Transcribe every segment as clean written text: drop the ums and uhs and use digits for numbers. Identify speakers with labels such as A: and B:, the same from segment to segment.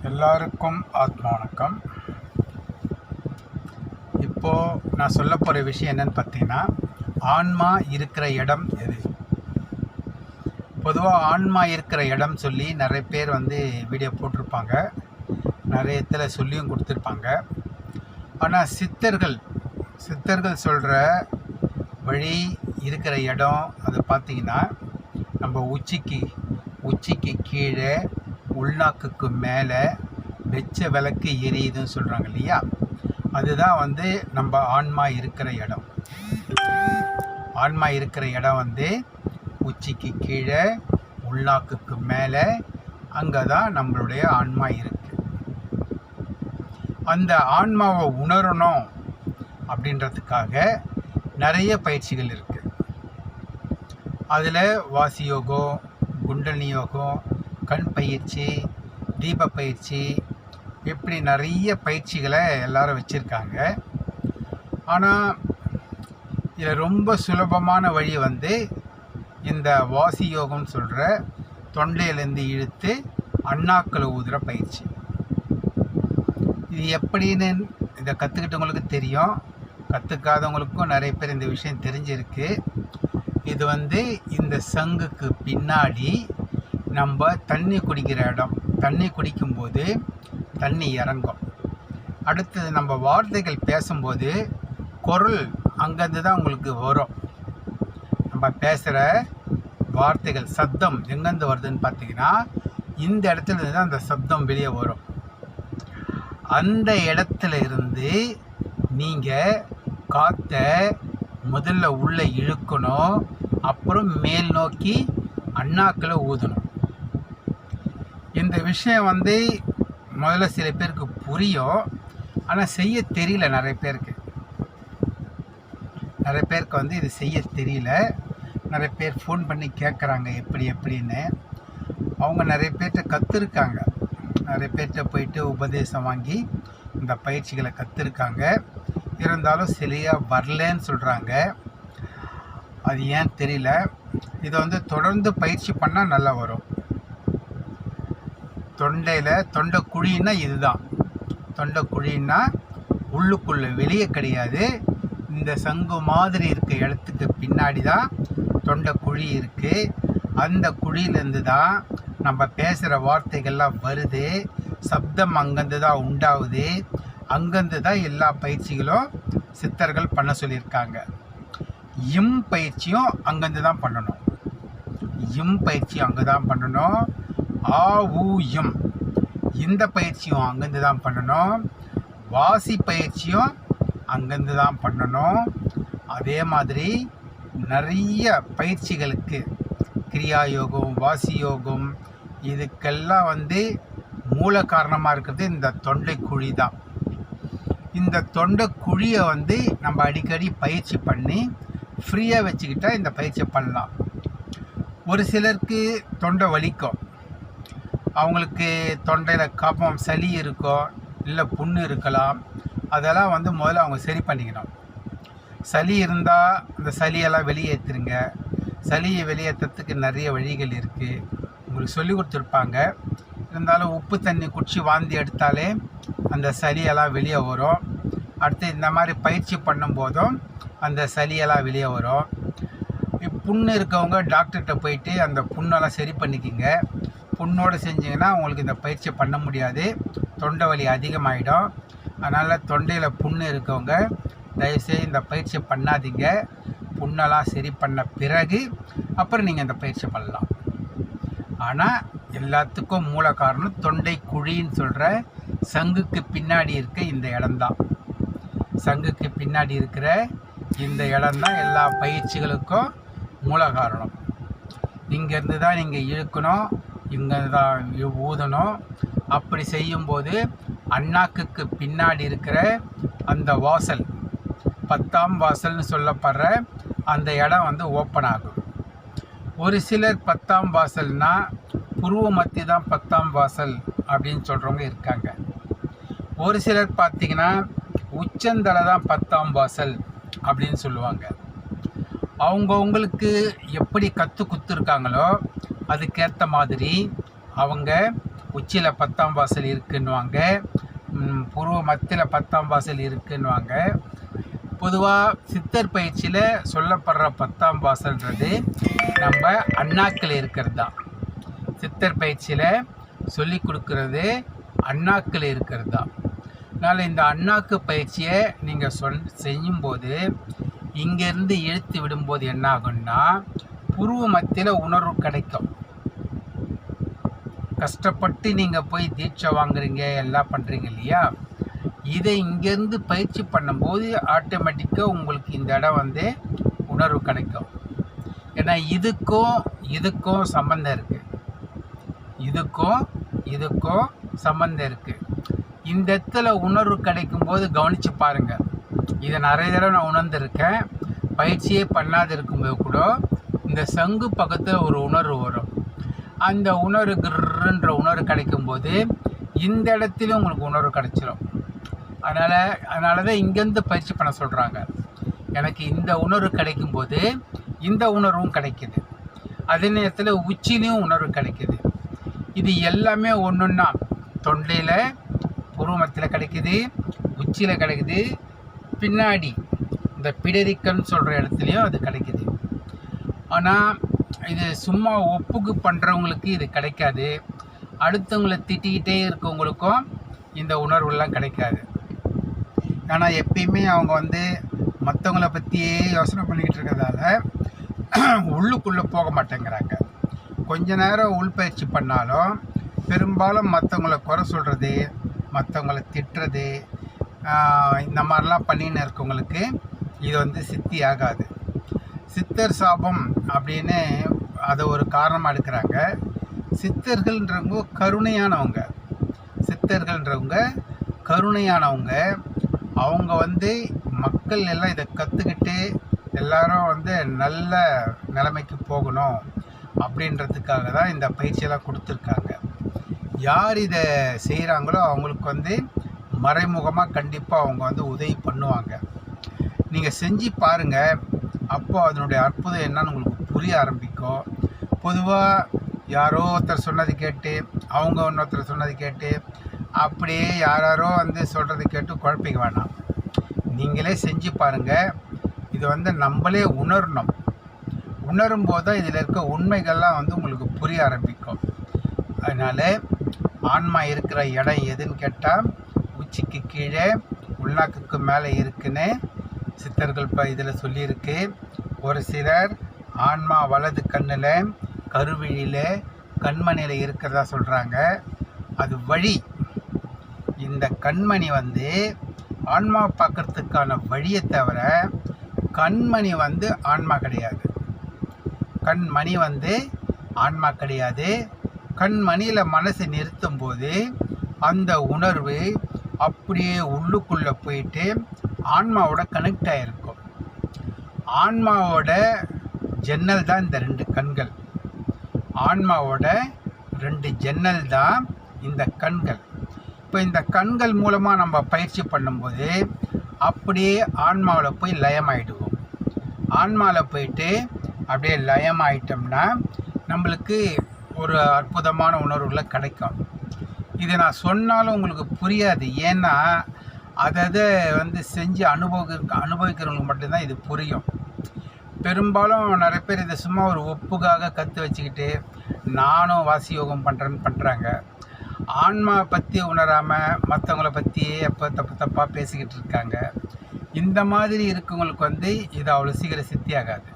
A: எல்லாருக்கும் ஆத்மா வணக்கம். இப்போது நான் சொல்ல போகிற விஷயம் என்னன்னு பார்த்தீங்கன்னா, ஆன்மா இருக்கிற இடம் எது? பொதுவாக ஆன்மா இருக்கிற இடம் சொல்லி நிறைய பேர் வீடியோ போட்டிருப்பாங்க, நிறைய இடத்துல சொல்லியும் கொடுத்துருப்பாங்க. ஆனால் சித்தர்கள் சொல்கிற வழி இருக்கிற இடம் அது பார்த்திங்கன்னா, நம்ம உச்சிக்கு கீழே உள்நாக்குக்கு மேலே வெச்ச விளக்கு எரியுதுன்னு சொல்கிறாங்க இல்லையா, அதுதான் நம்ம ஆன்மா இருக்கிற இடம். ஆன்மா இருக்கிற இடம் உச்சிக்கு கீழே உள்நாக்குக்கு மேலே, அங்கே தான் நம்மளுடைய ஆன்மா இருக்குது. அந்த ஆன்மாவை உணரணும் அப்படின்றதுக்காக நிறைய பயிற்சிகள் இருக்குது. அதில் வாசி யோகம், குண்டலினி யோகம், கண் பயிற்சி, தீப பயிற்சி, இப்படி நிறைய பயிற்சிகளை எல்லாரும் வச்சுருக்காங்க. ஆனால் இதில் ரொம்ப சுலபமான வழி இந்த வாசி யோகம்னு சொல்கிற தொண்டையிலேருந்து இழுத்து அண்ணாக்களை ஊதுற பயிற்சி. இது எப்படின்னு இதை கற்றுக்கிட்டவங்களுக்கு தெரியும், கற்றுக்காதவங்களுக்கும் நிறைய பேர் இந்த விஷயம் தெரிஞ்சிருக்கு. இது இந்த சங்குக்கு பின்னாடி நம்ம தண்ணி குடிக்கிற இடம். தண்ணி குடிக்கும்போது தண்ணி இறங்கும். அடுத்தது நம்ம வார்த்தைகள் பேசும்போது குரல் அங்கேருந்து தான் உங்களுக்கு வரும். நம்ம பேசுகிற வார்த்தைகள் சப்தம் எங்கேருந்து வருதுன்னு பார்த்தீங்கன்னா, இந்த இடத்துல இருந்து தான் அந்த சப்தம் வெளியே வரும். அந்த இடத்துல இருந்து நீங்கள் காற்றை முதல்ல உள்ளே இழுக்கணும், அப்புறம் மேல் நோக்கி அண்ணாக்களை ஊதணும். இந்த விஷயம் முதல்ல சில பேருக்கு புரியும், ஆனால் செய்ய தெரியல. நிறைய பேருக்கு இது செய்ய தெரியல. நிறைய பேர் ஃபோன் பண்ணி கேட்குறாங்க எப்படின்னு. அவங்க நிறைய பேர்கிட்ட கற்றுருக்காங்க, நிறைய பேர்கிட்ட போயிட்டு உபதேசம் வாங்கி இந்த பயிற்சிகளை கற்றுருக்காங்க. இருந்தாலும் சரியாக வரலன்னு சொல்கிறாங்க. அது ஏன் தெரியல. இதை தொடர்ந்து பயிற்சி பண்ணால் நல்லா வரும். தொண்டை குழின்னா இதுதான். தொண்டை குழின்னா உள்ளுக்குள்ளே, வெளியே கிடையாது. இந்த சங்கு மாதிரி இருக்க இடத்துக்கு பின்னாடி தான் தொண்டை குழி இருக்குது. அந்த குழியிலேருந்து தான் நம்ம பேசுகிற வார்த்தைகள்லாம் வருது. சப்தம் அங்கேருந்து தான் உண்டாகுது. அங்கேருந்து தான் எல்லா பயிற்சிகளும் சித்தர்கள் பண்ண சொல்லியிருக்காங்க. இம் பயிற்சியும் அங்கேருந்து தான் பண்ணணும். இம் பயிற்சியும் அங்கே தான் பண்ணணும். ஆ ஊ இம் இந்த பயிற்சியும் அங்கேருந்து தான் பண்ணணும். வாசி பயிற்சியும் அங்கேருந்து தான் பண்ணணும். அதே மாதிரி நிறைய பயிற்சிகளுக்கு கிரியா யோகம், வாசி யோகம், இதுக்கெல்லாம் மூல காரணமாக இருக்கிறது இந்த தொண்டை குழி தான். இந்த தொண்டை குழியை நம்ம அடிக்கடி பயிற்சி பண்ணி ஃப்ரீயாக வச்சுக்கிட்டால் இந்த பயிற்சியை பண்ணலாம். ஒரு சிலருக்கு தொண்டை வலிக்கும், அவங்களுக்கு தொண்டையில் கபம், சளி இருக்கும், இல்லை புண்ணு இருக்கலாம். அதெல்லாம் முதல்ல அவங்க சரி பண்ணிக்கணும். சளி இருந்தால் அந்த சளியெல்லாம் வெளியேற்றுருங்க. சளியை வெளியேற்றத்துக்கு நிறைய வழிகள் இருக்குது, உங்களுக்கு சொல்லி கொடுத்துருப்பாங்க. இருந்தாலும் உப்பு தண்ணி குடிச்சு வாந்தி எடுத்தாலே அந்த சளியெல்லாம் வெளியே வரும். அடுத்து இந்த மாதிரி பயிற்சி பண்ணும்போதும் அந்த சளியெல்லாம் வெளியே வரும். புண்ணு இருக்கவங்க டாக்டர்கிட்ட போயிட்டு அந்த புண்ணெல்லாம் சரி பண்ணிக்கிங்க. புண்ணோடு செஞ்சிங்கன்னா உங்களுக்கு இந்த பயிற்சி பண்ண முடியாது, தொண்டை வலி அதிகமாகிடும். அதனால் தொண்டையில் புண்ணு இருக்கவங்க தயவுசெய்து இந்த பயிற்சி பண்ணாதீங்க. புண்ணெல்லாம் சரி பண்ண பிறகு அப்புறம் நீங்கள் இந்த பயிற்சி பண்ணலாம். ஆனால் எல்லாத்துக்கும் மூல காரணம் தொண்டை குழின்னு சொல்கிற சங்குக்கு பின்னாடி இருக்க இந்த இடம்தான். சங்குக்கு பின்னாடி இருக்கிற இந்த இடம்தான் எல்லா பயிற்சிகளுக்கும் மூல காரணம். இங்கேருந்து தான் நீங்கள் இழுக்கணும், இங்கே தான் ஊதணும். அப்படி செய்யும்போது அண்ணாக்குக்கு பின்னாடி இருக்கிற அந்த வாசல், 10ஆம் வாசல்னு சொல்லப்படுற அந்த இடம் ஓப்பன் ஆகும். ஒரு சிலர் 10ஆம் வாசல்னால் புருவ மத்தி தான் 10ஆம் வாசல் அப்படின்னு சொல்கிறவங்க இருக்காங்க. ஒரு சிலர் பார்த்திங்கன்னா உச்சந்தலை தான் 10ஆம் வாசல் அப்படின்னு சொல்லுவாங்க. அவங்களுக்கு எப்படி கற்று கொடுத்துருக்காங்களோ அதுக்கேற்ற மாதிரி அவங்க உச்சியில் 10ஆம் வாசல் இருக்குன்னுவாங்க, புருவ மத்தியில் 10ஆம் வாசல் இருக்குன்னுவாங்க. பொதுவாக சித்தர் பயிற்சியில் சொல்லப்படுற 10ஆம் வாசல்ன்றது நம்ம அண்ணாக்கில் இருக்கிறது தான். சித்தர் பயிற்சியில் சொல்லி கொடுக்கறது அண்ணாக்கில் இருக்கிறது தான். அதனால் இந்த அண்ணாக்கு பயிற்சியை நீங்கள் செய்யும்போது இங்கேருந்து இழுத்து விடும்போது என்ன ஆகும்னா புருவ மத்தியில் உணர்வு கிடைக்கும். கஷ்டப்பட்டு நீங்கள் போய் தீட்சை வாங்குறீங்க, எல்லாம் பண்ணுறீங்க இல்லையா, இதை இங்கேருந்து பயிற்சி பண்ணும்போது ஆட்டோமேட்டிக்காக உங்களுக்கு இந்த இடம் உணர்வு கிடைக்கும். ஏன்னா இதுக்கும் சம்பந்தம் இருக்குது, இதுக்கும் சம்பந்தம் இருக்குது. இந்த இடத்துல உணர்வு கிடைக்கும் போது கவனித்து பாருங்கள். இதை நிறைய தடவை நான் உணர்ந்திருக்கேன். பயிற்சியே பண்ணாது இருக்கும்போது கூட இந்த சங்கு பக்கத்தில் ஒரு உணர்வு வரும். அந்த உணர்வு கிர்ன்ற உணர்வு கிடைக்கும்போது இந்த இடத்துலையும் உங்களுக்கு உணர்வு கிடைச்சிடும். அதனால தான் இங்கேருந்து பயிற்சி பண்ண சொல்கிறாங்க. எனக்கு இந்த உணர்வு கிடைக்கும்போது இந்த உணர்வும் கிடைக்கிது, அதே நேரத்தில் உச்சிலையும் உணர்வு கிடைக்கிது. இது எல்லாமே ஒன்றுன்னா தொண்டையில் புருவமத்தில் கிடைக்குது, உச்சியில் கிடைக்குது, பின்னாடி இந்த பிடரிக்கன்னு சொல்கிற இடத்துலையும் அது கிடைக்குது. ஆனால் இது சும்மா ஒப்புக்கு பண்ணுறவங்களுக்கு இது கிடைக்காது. அடுத்தவங்களை திட்டிக்கிட்டே இருக்கவங்களுக்கும் இந்த உணர்வுலாம் கிடைக்காது. ஆனால் எப்பயுமே அவங்க மற்றவங்கள பற்றியே யோசனை பண்ணிக்கிட்டு இருக்கிறதால உள்ளுக்குள்ளே போக மாட்டேங்கிறாங்க. கொஞ்ச நேரம் உள்பயிற்சி பண்ணாலும் பெரும்பாலும் மற்றவங்கள குறை சொல்கிறது, மற்றவங்கள திட்டுறது, இந்த மாதிரிலாம் பண்ணின்னு இருக்கவங்களுக்கு இது சித்தி ஆகாது. சித்தர் சாபம் அப்படின்னு அதை ஒரு காரணமாக எடுக்கிறாங்க. சித்தர்கள்ன்றவங்க கருணையானவங்க. அவங்க மக்கள் எல்லாம் இதை கற்றுக்கிட்டு எல்லாரும் நல்ல நிலைமைக்கு போகணும் அப்படின்றதுக்காக தான் இந்த பயிற்சியெல்லாம் கொடுத்துருக்காங்க. யார் இதை செய்கிறாங்களோ அவங்களுக்கு மறைமுகமாக கண்டிப்பாக அவங்க உதவி பண்ணுவாங்க. நீங்கள் செஞ்சு பாருங்கள், அப்போ அதனுடைய அற்புதம் என்னன்னு உங்களுக்கு புரிய ஆரம்பிக்கும். பொதுவாக யாரோ ஒருத்தர் சொன்னது கேட்டு அவங்க இன்னொருத்தர் சொன்னது கேட்டு அப்படியே யாரோ சொல்கிறது கேட்டு குழப்பிக்க வேணாம். நீங்களே செஞ்சு பாருங்கள். இது நம்மளே உணரும் போது தான் இதில் இருக்க உண்மைகள்லாம் உங்களுக்கு புரிய ஆரம்பிக்கும். அதனால் ஆன்மா இருக்கிற இடம் எதுன்னு கேட்டால் உச்சிக்கு கீழே உள்நாக்குக்கு மேலே இருக்குன்னு சித்தர்கள் இதில் சொல்லியிருக்கு. ஒரு சிலர் ஆன்மா வலது கண்ணில் கருவிழியில் கண்மணியில் இருக்கிறதா சொல்கிறாங்க. அது வழி. இந்த கண்மணி ஆன்மா பார்க்கறதுக்கான வழியை தவிர கண்மணி ஆன்மா கிடையாது. கண்மணி ஆன்மா கிடையாது. கண்மணியில் மனசை நிறுத்தும் போது அந்த உணர்வு அப்படியே உள்ளுக்குள்ளே போயிட்டு ஆன்மாவோட கனெக்ட் ஆகிருக்கும். ஆன்மாவோட ஜன்னல் தான் இந்த 2 கண்கள். ஆன்மாவோட 2 ஜன்னல் தான் இந்த கண்கள். இப்போ இந்த கண்கள் மூலமாக நம்ம பயிற்சி பண்ணும்போது அப்படியே ஆன்மாவில் போய் லயமாயிடுவோம். ஆன்மாவில் போயிட்டு அப்படியே லயமாயிட்டோம்னா நம்மளுக்கு ஒரு அற்புதமான உணர்வுகளை கிடைக்கும். இதை நான் சொன்னாலும் உங்களுக்கு புரியாது. ஏன்னா அதை செஞ்சு அனுபவிக்கிறவங்களுக்கு மட்டும்தான் இது புரியும். பெரும்பாலும் நிறைய பேர் இதை சும்மா ஒரு ஒப்புக்காக கற்று வச்சுக்கிட்டு நானும் வாசி யோகம் பண்ணுறாங்க. ஆன்மா பற்றி உணராமல் மற்றவங்கள பற்றியே எப்போ தப்பாக பேசிக்கிட்டு இருக்காங்க. இந்த மாதிரி இருக்கவங்களுக்கு இது அவ்வளோ சீக்கிரம் சித்தி ஆகாது.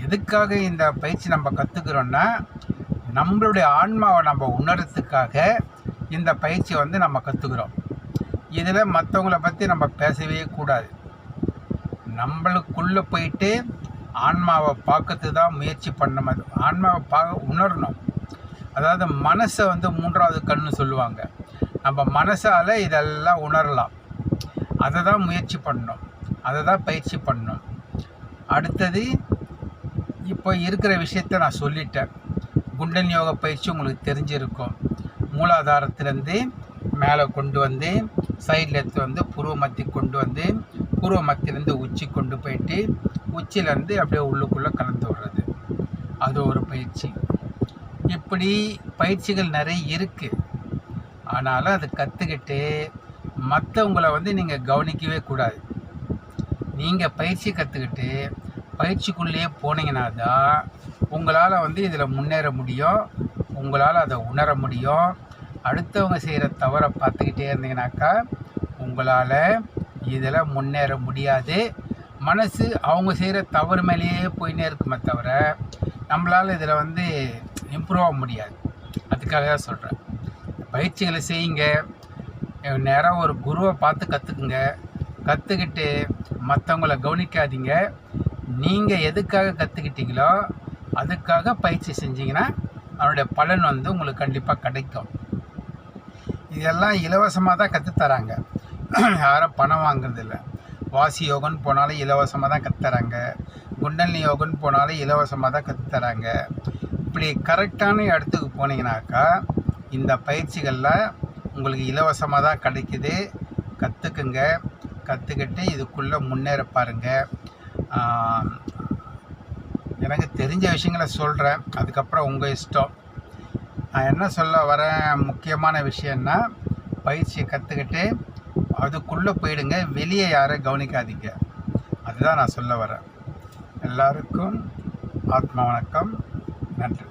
A: எதுக்காக இந்த பயிற்சி நம்ம கற்றுக்கிறோன்னா நம்மளுடைய ஆன்மாவை நம்ம உணர்றதுக்காக இந்த பயிற்சியை நம்ம கற்றுக்குறோம். இதில் மற்றவங்கள பற்றி நம்ம பேசவே கூடாது. நம்மளுக்குள்ளே போயிட்டு ஆன்மாவை பார்க்கறது தான் முயற்சி பண்ண. ஆன்மாவை உணரணும். அதாவது மனசை 3வது கண்ணு சொல்லுவாங்க. நம்ம மனசால் இதெல்லாம் உணரலாம். அதை தான் முயற்சி பண்ணணும், அதை தான் பயிற்சி பண்ணணும். அடுத்தது இப்போ இருக்கிற விஷயத்த நான் சொல்லிட்டேன். குண்டன் யோக பயிற்சி உங்களுக்கு தெரிஞ்சிருக்கும். மூலாதாரத்திலேருந்து மேலே கொண்டு சைடில் எடுத்து புருவ மத்தி கொண்டு புருவ மத்தியிலேருந்து உச்சி கொண்டு போயிட்டு உச்சியிலேருந்து அப்படியே உள்ளுக்குள்ளே கலந்து விடுறது. அது ஒரு பயிற்சி. இப்படி பயிற்சிகள் நிறைய இருக்குது. ஆனாலும் அதை கற்றுக்கிட்டு மற்றவங்களை நீங்கள் கவனிக்கவே கூடாது. நீங்கள் பயிற்சி கற்றுக்கிட்டு பயிற்சிக்குள்ளேயே போனீங்கன்னா தான் உங்களால் இதில் முன்னேற முடியும். உங்களால் அதை உணர முடியும். அடுத்தவங்க செய்கிற தவறை பார்த்துக்கிட்டே இருந்தீங்கன்னாக்கா உங்களால் இதில் முன்னேற முடியாது. மனசு அவங்க செய்கிற தவறு மேலேயே போயினே இருக்குமே தவிர நம்மளால் இதில் இம்ப்ரூவ் ஆக முடியாது. அதுக்காக தான் சொல்கிறேன், பயிற்சிகளை செய்யுங்க. நேராக ஒரு குருவை பார்த்து கற்றுக்குங்க. கற்றுக்கிட்டு மற்றவங்கள கவனிக்காதீங்க. நீங்கள் எதுக்காக கற்றுக்கிட்டீங்களோ அதுக்காக பயிற்சி செஞ்சிங்கன்னா அதனுடைய பலன் உங்களுக்கு கண்டிப்பாக கிடைக்கும். இதெல்லாம் இலவசமாக தான் கற்றுத்தராங்க, யாரும் பணம் வாங்குறதில்ல. வாசி யோகன்னு போனாலும் இலவசமாக தான் கற்றுத்தராங்க. குண்டலினி யோகன்னு போனாலும் இலவசமாக தான் கற்றுத்தராங்க. இப்படி கரெக்டான இடத்துக்கு போனீங்கன்னாக்கா இந்த பயிற்சிகளில் உங்களுக்கு இலவசமாக தான் கிடைக்குது. கற்றுக்குங்க. கற்றுக்கிட்டு இதுக்குள்ளே முன்னேற பாருங்கள். எனக்கு தெரிஞ்ச விஷயங்களை சொல்கிறேன், அதுக்கப்புறம் உங்கள் இஷ்டம். நான் என்ன சொல்ல வரேன், முக்கியமான விஷயம்னா பயிற்சியை கற்றுக்கிட்டு அதுக்குள்ளே போயிடுங்க. வெளியே யாரை கவனிக்காதீங்க. அதுதான் நான் சொல்ல வரேன். எல்லாருக்கும் ஆத்மா வணக்கம். நன்றி.